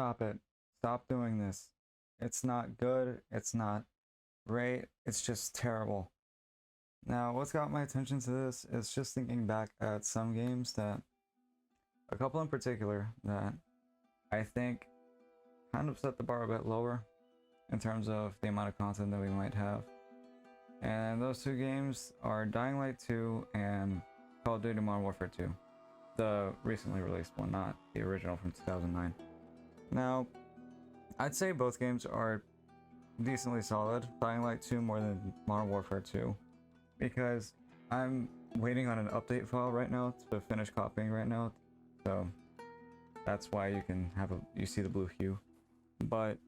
Stop it. Stop doing this. It's not good. It's not great. It's just terrible. Now, what's got my attention to this is just thinking back at some games that, a couple in particular, that I think kind of set the bar a bit lower in terms of the amount of content that we might have. And those two games are Dying Light 2 and Call of Duty Modern Warfare 2. The recently released one, not the original from 2009. Now, I'd say both games are decently solid. Dying Light 2 more than Modern Warfare 2. Because I'm waiting on an update file right now to finish copying right now. So that's why you see the blue hue. But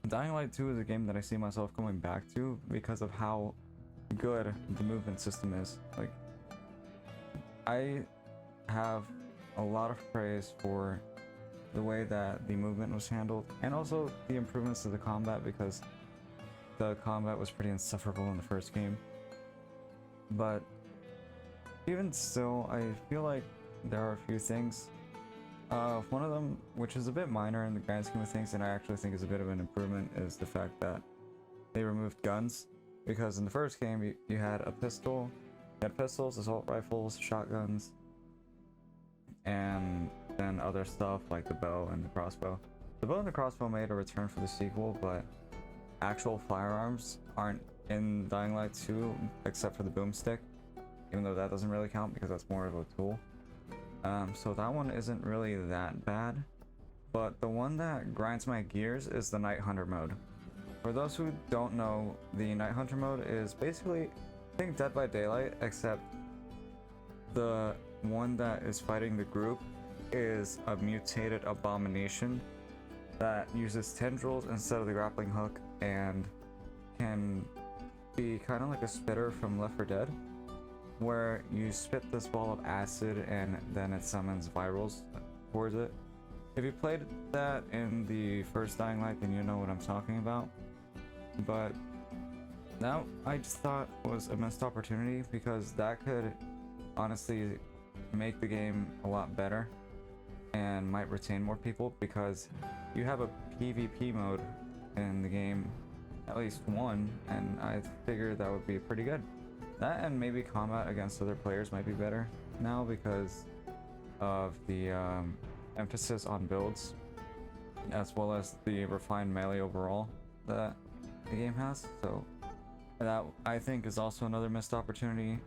Dying Light 2 is a game that I see myself coming back to because of how good the movement system is. Like, I have a lot of praise for the way that the movement was handled and also the improvements to the combat, because the combat was pretty insufferable in the first game. But even still, I feel like there are a few things. One of them, which is a bit minor in the grand scheme of things, and I actually think is a bit of an improvement, is the fact that they removed guns. Because in the first game, you had a pistol, you had pistols, assault rifles, shotguns, and then other stuff like the bow and the crossbow. The bow and the crossbow made a return for the sequel, but actual firearms aren't in Dying Light 2 except for the boomstick, even though that doesn't really count because that's more of a tool. So that one isn't really that bad, but the one that grinds my gears is the Night Hunter mode. For those who don't know, the Night Hunter mode is basically, think Dead by Daylight, except the one that is fighting the group is a mutated abomination that uses tendrils instead of the grappling hook and can be kind of like a spitter from Left 4 Dead, where you spit this ball of acid and then it summons virals towards it. If you played that in the first Dying Light, then you know what I'm talking about. But that I just thought was a missed opportunity, because that could honestly make the game a lot better and might retain more people, because you have a PvP mode in the game, at least one, and I figured that would be pretty good. That and maybe combat against other players might be better now because of the emphasis on builds, as well as the refined melee overall that the game has. So that, I think, is also another missed opportunity.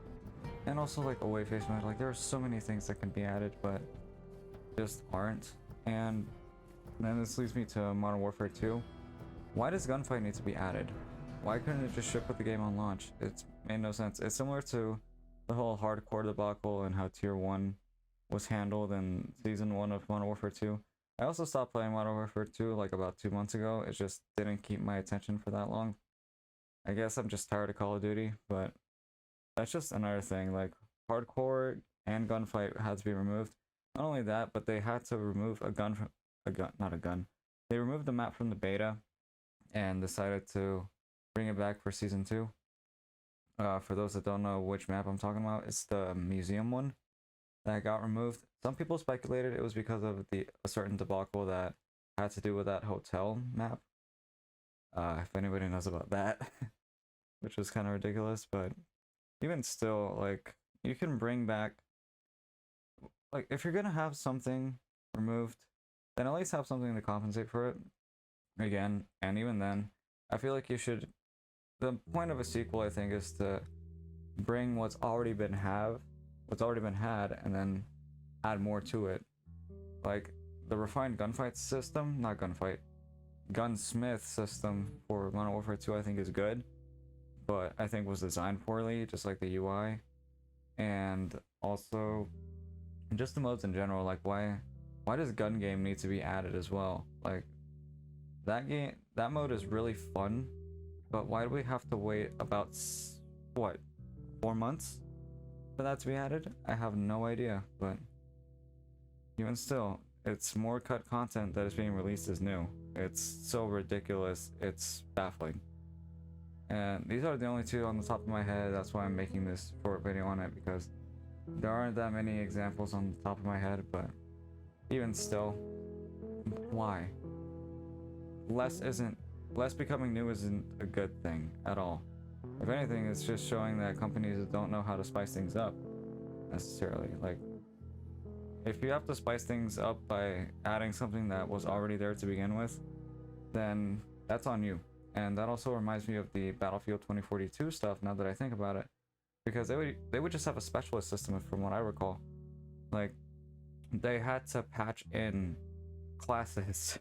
And also like away face mode, like there are so many things that can be added but just aren't. And then this leads me to Modern Warfare 2. Why does gunfight need to be added? Why couldn't it just ship with the game on launch? It's made no sense. It's similar to the whole hardcore debacle and how tier 1 was handled in season 1 of Modern Warfare 2. I also stopped playing Modern Warfare 2 like about 2 months ago. It just didn't keep my attention for that long. I guess I'm just tired of Call of Duty, but that's just another thing. Like, hardcore and gunfight had to be removed. Not only that, but they had to remove not a gun. They removed the map from the beta and decided to bring it back for season 2. For those that don't know which map I'm talking about, it's the museum one that got removed. Some people speculated it was because of a certain debacle that had to do with that hotel map. If anybody knows about that, which was kind of ridiculous, but even still, like, you can bring back, like, if you're gonna have something removed, then at least have something to compensate for it again. And even then, I feel like you should, the point of a sequel, I think, is to bring what's already been had, and then add more to it. Like the refined gunfight system, not gunfight, gunsmith system for Modern Warfare 2, I think is good, but I think was designed poorly, just like the UI, and also just the modes in general. Like, why does gun game need to be added as well? Like, that mode is really fun, but why do we have to wait about what, 4 months for that to be added? I have no idea, but even still, it's more cut content that is being released as new. It's so ridiculous, it's baffling. And these are the only two on the top of my head. That's why I'm making this short video on it, because there aren't that many examples on the top of my head. But even still, why? less becoming new isn't a good thing at all. If anything, it's just showing that companies don't know how to spice things up necessarily. Like, if you have to spice things up by adding something that was already there to begin with, then that's on you. And that also reminds me of the Battlefield 2042 stuff, now that I think about it, because they would just have a specialist system, from what I recall. Like, they had to patch in classes,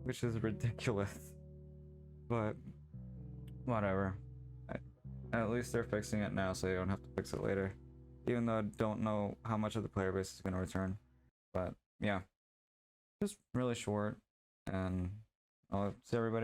which is ridiculous. But whatever. At least they're fixing it now, so you don't have to fix it later. Even though I don't know how much of the player base is going to return. But yeah, just really short, and I'll see everybody around.